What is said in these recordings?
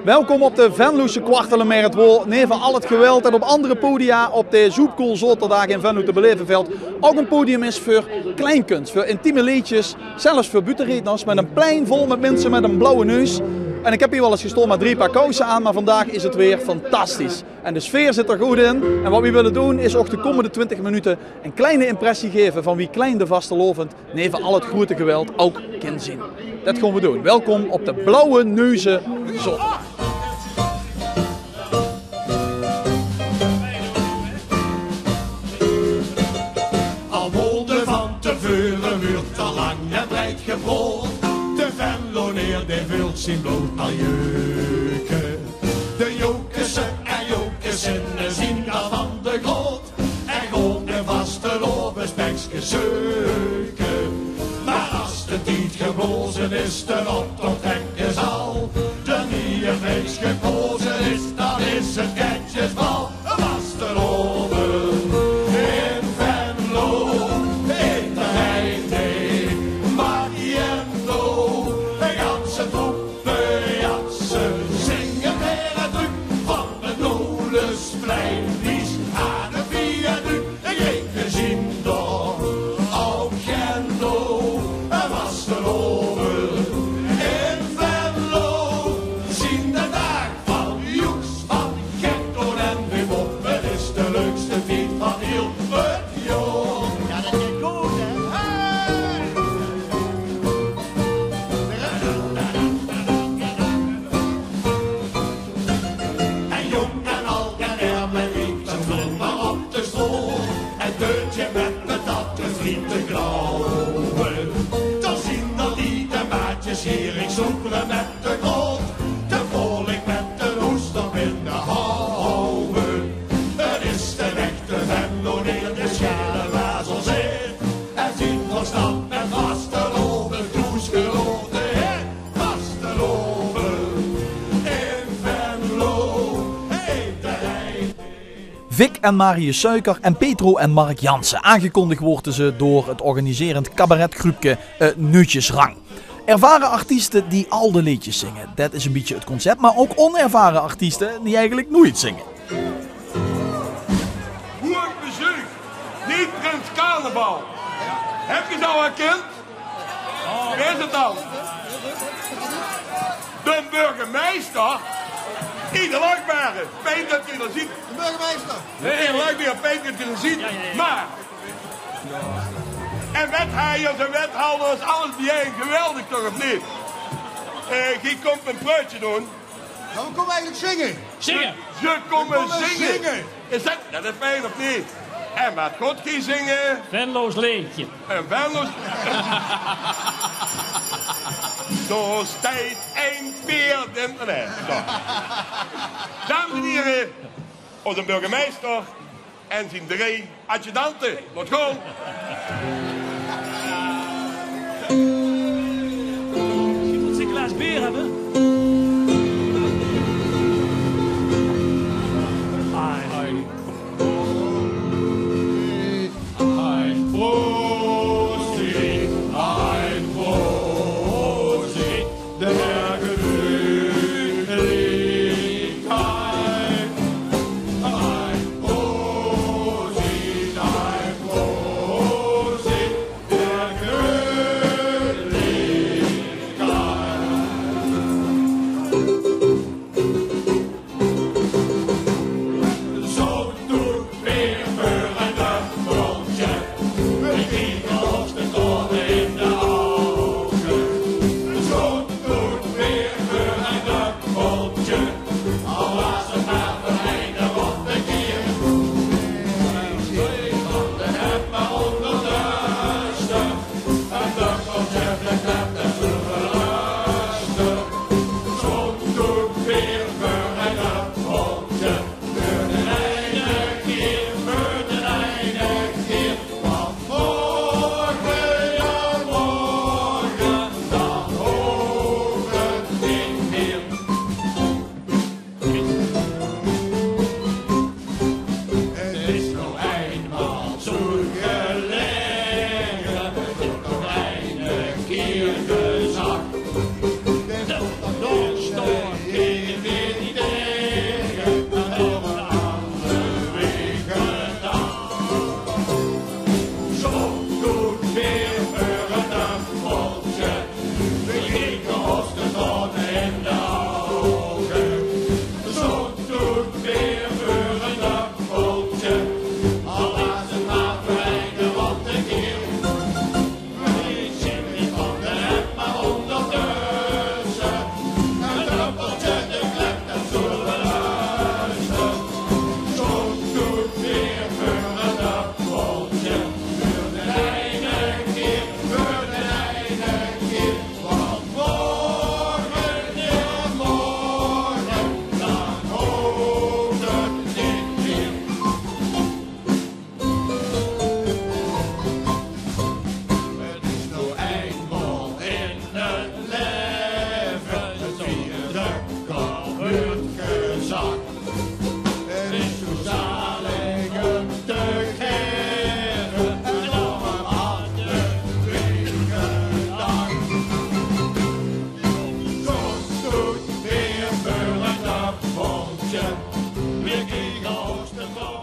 Welkom op de Venloose Kwartelenmarkt, waar neven al het geweld dat op andere podia op de Zoepkool Zaterdag in Venlo te beleven valt, ook een podium is voor kleinkunst, voor intieme liedjes, zelfs voor butenredners, met een plein vol met mensen met een blauwe neus. En ik heb hier wel eens gestolen met 3 paar kousen aan, maar vandaag is het weer fantastisch. En de sfeer zit er goed in. En wat we willen doen is ook de komende 20 minuten een kleine impressie geven van wie Klein de Vastelovend neven al het grote geweld ook kan zien. Dat gaan we doen. Welkom op de Blauwe Neuzen Zondag. Al woonde van tevoren wordt al lang en breed gebrood. De Venloneer die vult zijn bloot al jeuken. De jokersen en jokersinnen zien al van de groot. En gewoon de vasteloven spekjes zeuken. Maar als de tijd gebrozen is, de optocht trekken zal. De nieuwe feest gekozen is, dan is het ketjesbal. Vasteloven in Venlo, in de heide, Mariendo. De ganse troepen jansen zingen weer het druk van het Nolensplein. Die is aan de viaduct, en geen gezien door. Ook Gendo, en Vasteloven in Venlo. Zien de dag van Joeks, van Gekko en Wim op. Het is de leukste feest van heel het jaar. Ja, dat is goed, hè? En jong en oud en erm en wiek, ze vlummen op de stroom. En deuntje met me dat de vrienden grauwen. Dan zien dan die de maatjes hier, ik zoekelen met de goot. Te vrolijk met de roest op in de houden. Het is de rechte Venloneer, de schelle wazel zit. En zien verstand met vasteloven, toesgeloofde heer. Vasteloven in Venlo, in de heide. Vic en Marius Suiker en Petro en Mark Jansen. Aangekondigd worden ze door het organiserend cabaretgroepje Neutjesrang. Ervaren artiesten die al de liedjes zingen. Dat is een beetje het concept. Maar ook onervaren artiesten die eigenlijk nooit zingen. Goed bezoek, niet Prins Carnaval. Heb je het al herkend? Wie is het dan? De burgemeester? Ieder Lakbare. Fijn dat je dat ziet. De burgemeester. Ieder Lakbare, fijn dat je dat ziet. Maar, en wethouders en wethouders, alles bijeen, geweldig toch of niet? Je komt een preutje doen. Nou, we komen eigenlijk zingen. Zingen! Je komen komen zingen. zingen. Is dat is fijn of niet? En wat God gaat zingen. Venlo's leedje. En Venlo's. Zo staat een beer in de net. Dames en heren, onze burgemeester en zijn 3 adjudanten. Lot gewoon. Je moet een glaas bier hebben.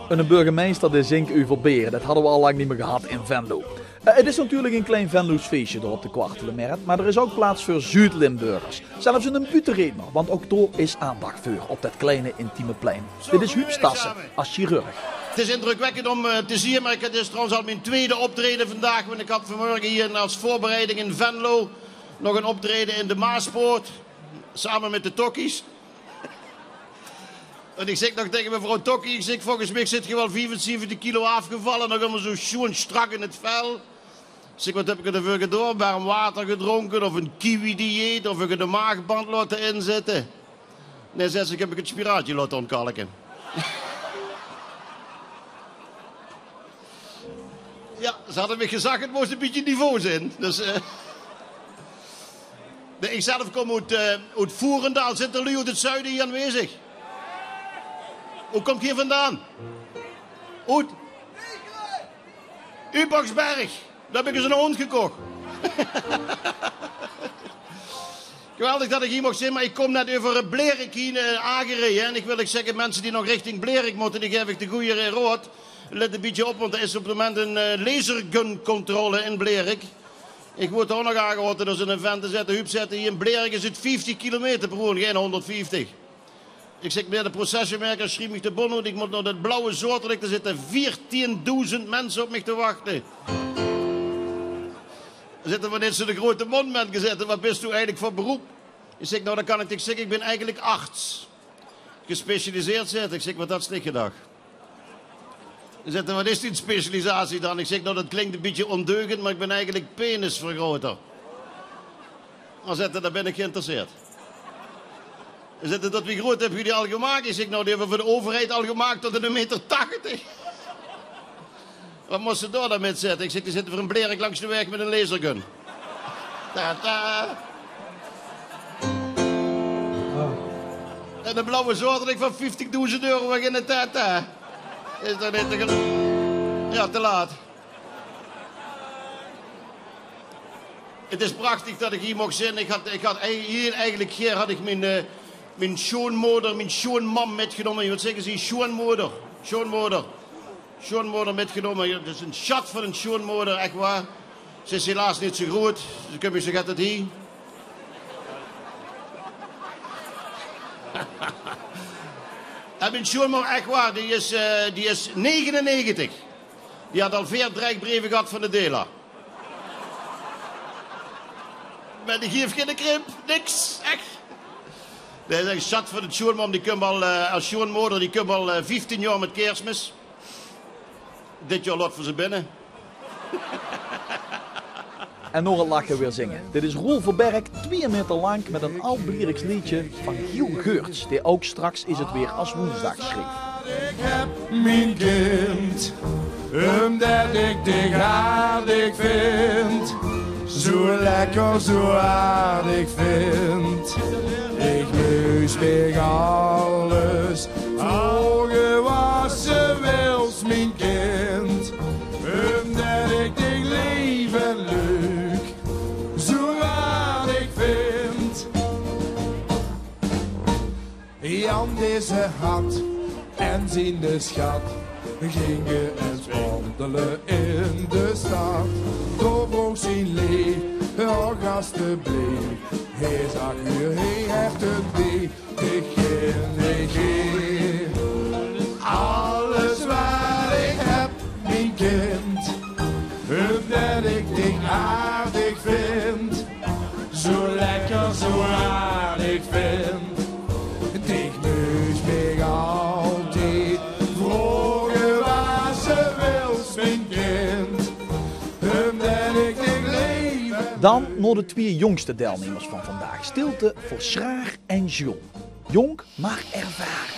Een burgemeester die zingt u voor beren, dat hadden we al lang niet meer gehad in Venlo. Het is natuurlijk een klein Venlo's feestje door op de Kwartelenmarkt, maar er is ook plaats voor Zuid-Limburgers. Zelfs in een butenredner, want ook daar is aandacht voor op dat kleine intieme plein. Dit is Huub Stassen als chirurg. Het is indrukwekkend om te zien, maar het is trouwens al mijn tweede optreden vandaag. Want ik had vanmorgen hier als voorbereiding in Venlo nog een optreden in de Maaspoort, samen met de Tokkies. En ik zeg nog tegen mevrouw Tokkie, ik zeg volgens mij zit je wel 75 kilo afgevallen, nog helemaal zo schoon strak in het vel. Ik zeg, wat heb ik ervoor gedaan? Warm water gedronken of een kiwi-dieet of ik de maagband laten inzetten? Nee, zei ze, ik heb het spiraatje laten ontkalken. Ja, ze hadden me gezegd, het moest een beetje niveau zijn. Dus, ik zelf kom uit Voerendaal, zit er nu uit het zuiden hier aanwezig. Hoe komt hier vandaan? Uit? Uboksberg. Daar heb ik eens een hond gekocht. Geweldig dat ik hier mocht zijn, maar ik kom net over Blerik hier aangereden. En ik wil zeggen, mensen die nog richting Blerik moeten, die geef ik de goede rood. Let een beetje op, want er is op het moment een laserguncontrole in Blerik. Ik word ook nog aangehouden door zo'n vent te zetten. Huub zetten hier in Blerik is het 50 kilometer per uur, geen 150. Ik zeg, meneer de processenwerker, schreef me te bonnen, ik moet naar dat blauwe Zoterdijk, er zitten 14.000 mensen op mij te wachten. Er zitten wanneer ze de grote mond bent gezet, wat bent u eigenlijk voor beroep? Ik zeg, nou dan kan ik zeggen, ik ben eigenlijk arts. Gespecialiseerd zit. Ik zeg, wat dat is niet gedacht. Ze zegt, wat is die specialisatie dan? Ik zeg, nou dat klinkt een beetje ondeugend, maar ik ben eigenlijk penisvergroter. Dan zegt hij, daar ben ik geïnteresseerd. Ze zegt, tot wie groot heb je die al gemaakt? Ik zeg, nou die hebben we voor de overheid al gemaakt tot 1,80 meter. Wat moest ze daar dan met zetten? Ik zeg, die zitten voor een Blerik langs de weg met een lasergun. Ta-ta. En de blauwe Zoterdijk van 50.000 euro weg in de tata. Is dat niet te geloven? Ja, te laat. Het is prachtig dat ik hier mocht zijn. Ik had hier eigenlijk hier had ik mijn schoonmoeder, mijn schoonmam metgenomen. Je moet zeggen, ze is schoonmoeder. Schoonmoeder metgenomen. Het is een schat van een schoonmoeder, echt waar. Ze is helaas niet zo groot. Dus ik zeg, gaat het hier. En mijn schoonmoeder, echt waar, die is 99. Die had al 4 dreigbrieven gehad van de Dela. Maar die geeft geen krimp, niks, echt. Dat is een schat van de schoonmam, die komt al, als schoonmoeder, die komt al 15 jaar met Kerstmis. Dit jaar lot voor ze binnen. En nog een lachen weer zingen. Dit is Roel Verberg, 2 meter lang met een oud-Blieriks liedje van Giel Geurts, die ook straks is het weer als woensdag schreef. Ik heb mijn kind, omdat ik dich aardig vind. Zo lekker, zo aardig vind. Ik neus mij alles, vroegen wat ze wils, mijn kind. Omdat ik dich lief en leuk, zo aardig vind. Jan deze had en zien de schat, gingen eens wandelen in de stad. Door vroeg zijn leeg, haar gasten bleef. Hij zag u, hij heeft een wee, ik geef alles wat ik heb, mijn kind. Omdat ik dich aardig vind, zo lekker, zo aardig vind. Dich neus mij altijd, vroegen waar ze wils, mijn kind. Omdat ik dich lief. Dan nog de 2 jongste deelnemers van vandaag. Stilte voor Schraar en John. Jong, maar ervaren.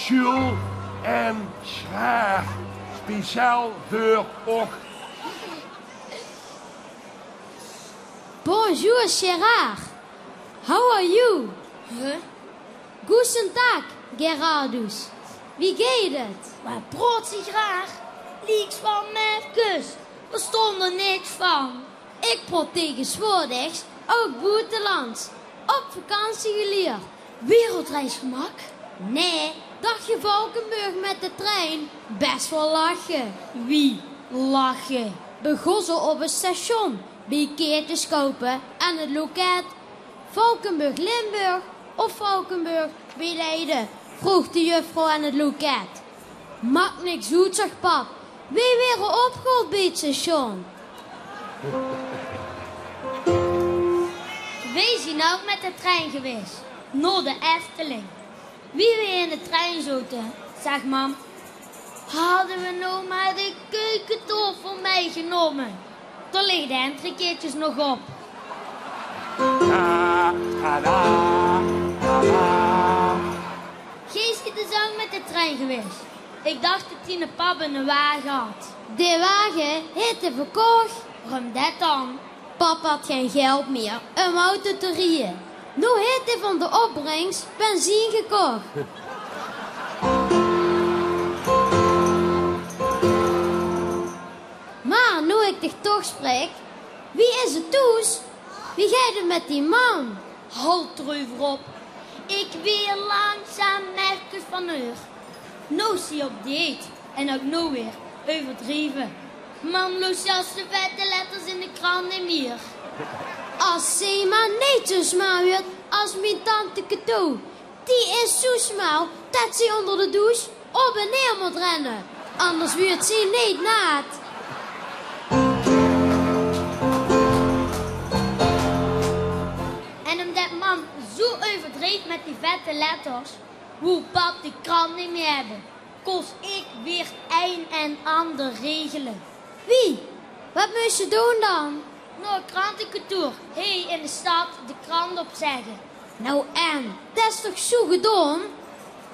Jules en Schraar. Speciaal voor och. Bonjour, Gerard. How are you? Huh? Guten Tag, Gerardus. Wie geht het? Maar brood zich graag. Lieks van mijn kus. We stonden niks van. Ik praat tegenwoordig ook buitenlands. Op vakantie geleerd. Wereldreisgemak. Nee, dacht je Valkenburg met de trein? Best wel lachen. Wie lachen? Begossen op het station, bikeertjes kopen en het loket. Valkenburg-Limburg of Valkenburg bij Leiden, vroeg de juffrouw aan het loket. Maakt niks goed, zegt pap. Wie weer opgehaald bij het station? Wij zijn ook met de trein geweest. Naar de Efteling. Wie weer in de trein zaten, zeg mam. Hadden we nou maar de keukentafel meegenomen. Daar liggen de entreekeertjes nog op. Geesje is ook met de trein geweest. Ik dacht dat hij een pap in een wagen had. Die wagen heeft hij verkocht. Waarom dat dan? Papa had geen geld meer om auto te rijden. Nu heeft hij van de opbrengst benzine gekocht. Maar nu ik dich toch spreek, wie is het toes? Wie gaat er met die man? Halt er even op. Ik weer langzaam merken van uur. Nou zie je op dieet. En ook nou weer overdreven. Man, los als de vette letters in de krant niet meer. Als ze maar niet zo smaal wordt als mijn tante Cato. Die is zo smaal dat ze onder de douche op en neer moet rennen. Anders wordt ze niet naad. En omdat man zo overdreven met die vette letters, hoe pap die krant niet meer hebben, kost ik weer een en ander regelen. Wie? Wat moest je doen dan? Nou, krantenkantoor. In de stad de krant opzeggen. Nou en, dat is toch zo gedaan?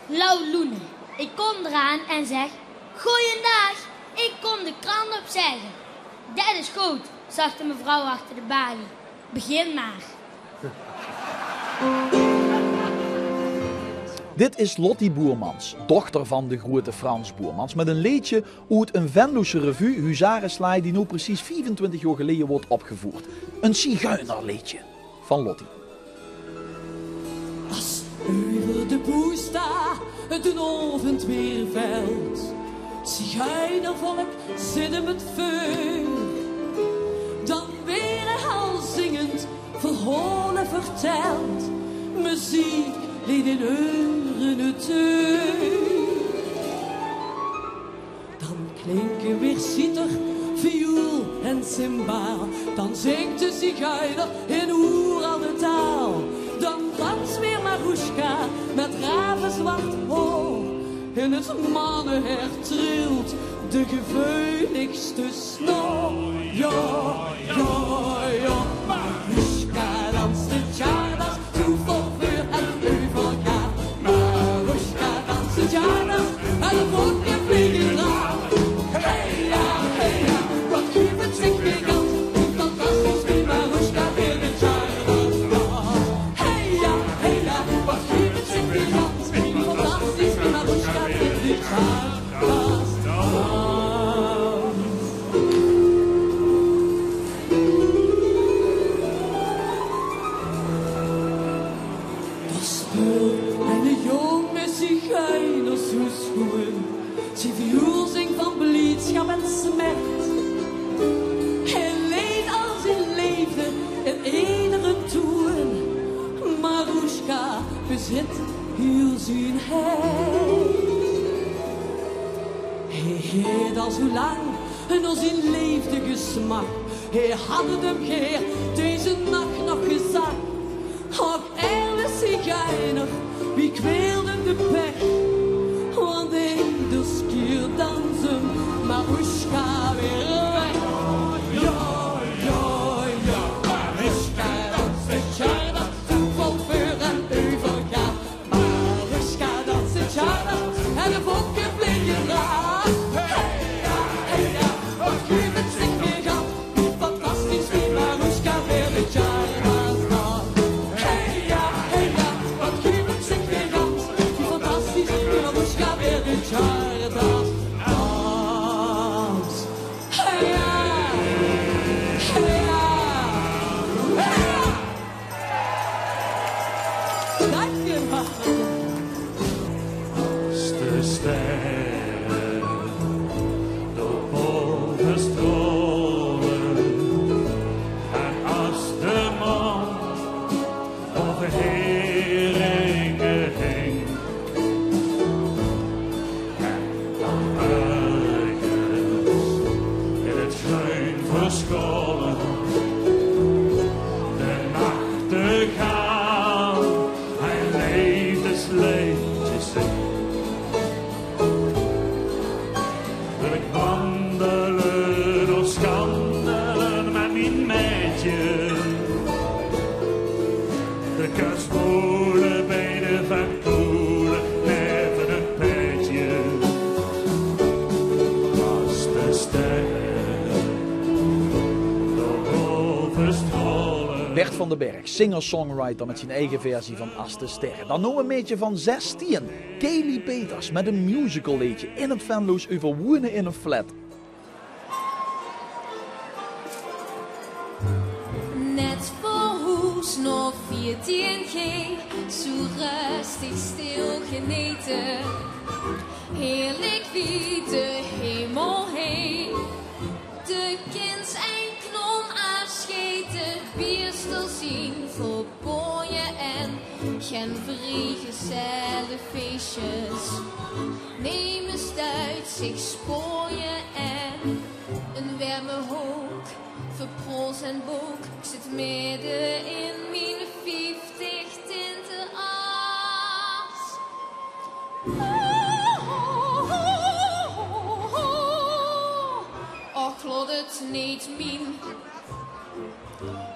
Lauw Loenen. Ik kom eraan en zeg, goeiedag, ik kom de krant opzeggen. Dat is goed, zegt de mevrouw achter de balie. Begin maar. Dit is Lottie Boermans, dochter van de grote Frans Boermans, met een liedje uit een Venlo'sche revue, Huzarenslaai, die nu precies 24 jaar geleden wordt opgevoerd. Een zigeunerliedje van Lottie. Als over de boesta het een ovend weer veld, zigeunervolk zitten met vuur, dan weer al zingend verhalen verteld, muziek lied in euren het dan klinken weer citer, viool en cymbaal. Dan zingt de zigeuner in oeroude taal. Dan danst weer Maruschka met ravenzwart haar. In het mannenhert trilt de geveunigste snor. Ja, ja, ja, Maruschka danst het jaar, dat is toeval vuur en overgaat. Maruschka danst het jaar, dat en de volken vliegen raar. Hey ja, wat Cupid zingt gigant, hoe fantastisch wie Maruschka weer dit jaar danst. Hey ja, wat Cupid zingt gigant, hoe fantastisch wie Maruschka weer dit jaar danst. Ze viool zingt van blijdschap en smert. Hij leed als hij leefde in enige toeren. Maruschka bezit heel zijn hart. Hij heeft al zo lang en al zijn leefde gesmak. Hij had het hem geer deze nacht nog gezag. Ook er is zigeuner, wie kwelde de pech. Want in de skier dansen Maruschka weer weg. Ja, ja, ja, Maruschka danst het jaar dat toeval vuur en overgaat. Maruschka danst het jaar dat en de volken vliegen raar. Hey ja, wat Cupid zingt weer gaat, hoe fantastisch wie Maruschka weer dit jaar gaat. Hey ja, wat Cupid zingt weer gaat, hoe fantastisch wie Maruschka weer dit jaar gaat. beetje. De kastbolen bij de Van Kolen neven een petje. Als de sterren nog overstrollen. Bert van den Berg, singer-songwriter met zijn eigen versie van As de Sterren. Dan nog een beetje van 16. Kelly Peters met een musical liedje in het Venlo's over wonen in een flat. Net voor hoes nog 14G, zo rustig stil geneten. Heerlijk wie de hemel heen, de kinds en knon afscheten, bierstel zien voor booien en geen vrijgezelle feestjes. Neem eens uit zich spooien en een warme hoek. Verproos en boek, ik zit midden in mijn 50 tinten as. Och, laat het niet min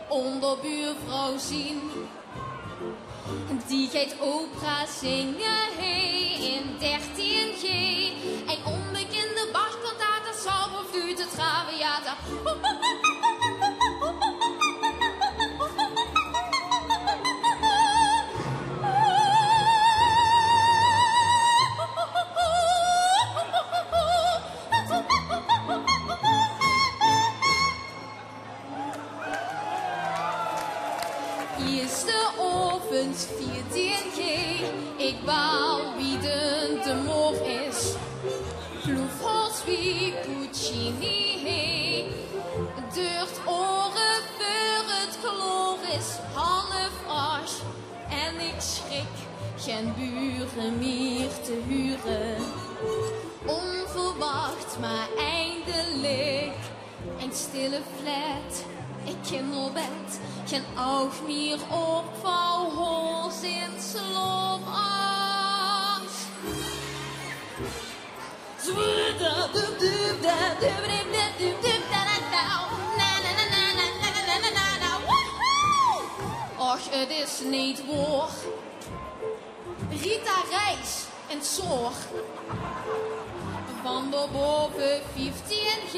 onderbuurvrouw zien. Die gaat opera zingen, hey, in 13G. Een onbekende barstkantaat, zal of u te traviata. Eerste ovens 14G, ik wou wie de mor is. Ploefhals wie Puccini, hey. Deurt oren voor het kloor is half as. En ik schrik geen buren meer te huren. Onverwacht, maar eindelijk een stille flat. Ik ken op bed, geen oog meer opval, hols in sloop as. Och, het is niet waar. Rita Reis en zorg. Van de boven 15G,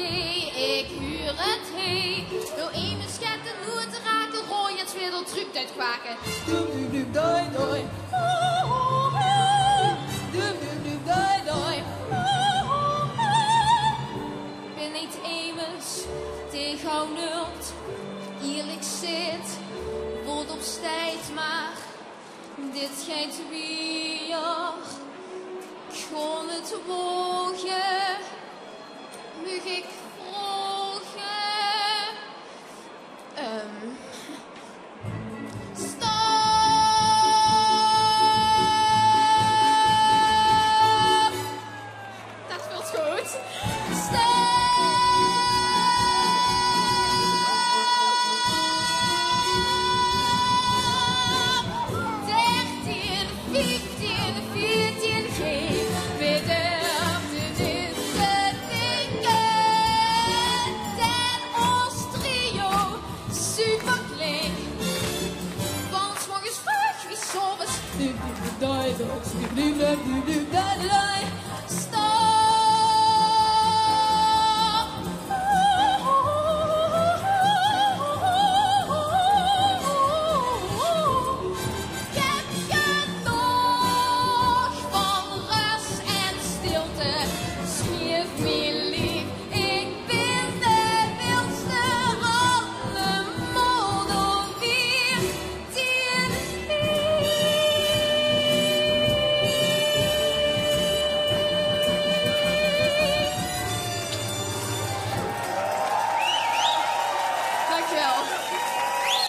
ik huur het heen. Wil een beschatten hoe te raken, gooi het weer truc uitkwaken. Doem doem doem doi doi. Doem doem doem doi doi. Ben niet immers tegen nult. Eerlijk zit, wordt op stijt, maar dit gaat weer. Gewoon het wogen, mag ik vragen? Stop! Dat voelt goed. Stop!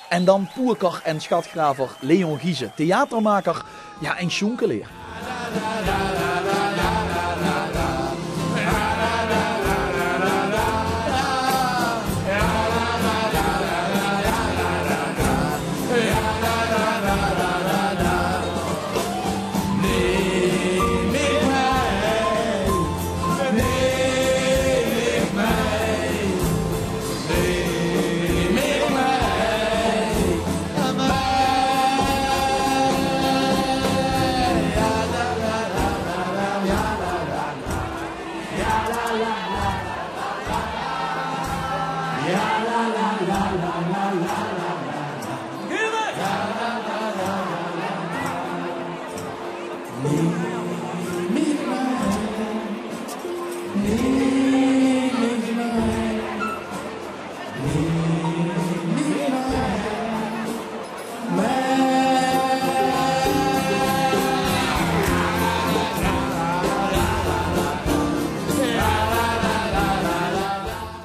En dan poerkar en schatgraver Leon Giese, theatermaker, ja, en sjoenkeleer.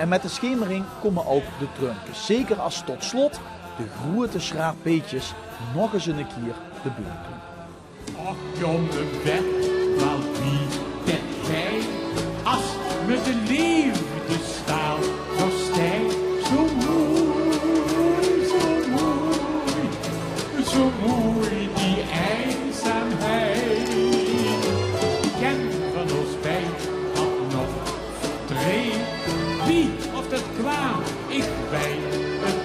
En met de schemering komen ook de trumpjes. Zeker als tot slot de grote schraapbeetjes nog eens een keer de beurt doen. Och jonge wet, wel wie dat gij, als me de liefdestaal verstijgt. Zo mooi, zo mooi, zo mooi die eenzaamheid. Ken van ons bij had nog verdreven. Wie of dat kwaad, ik weet het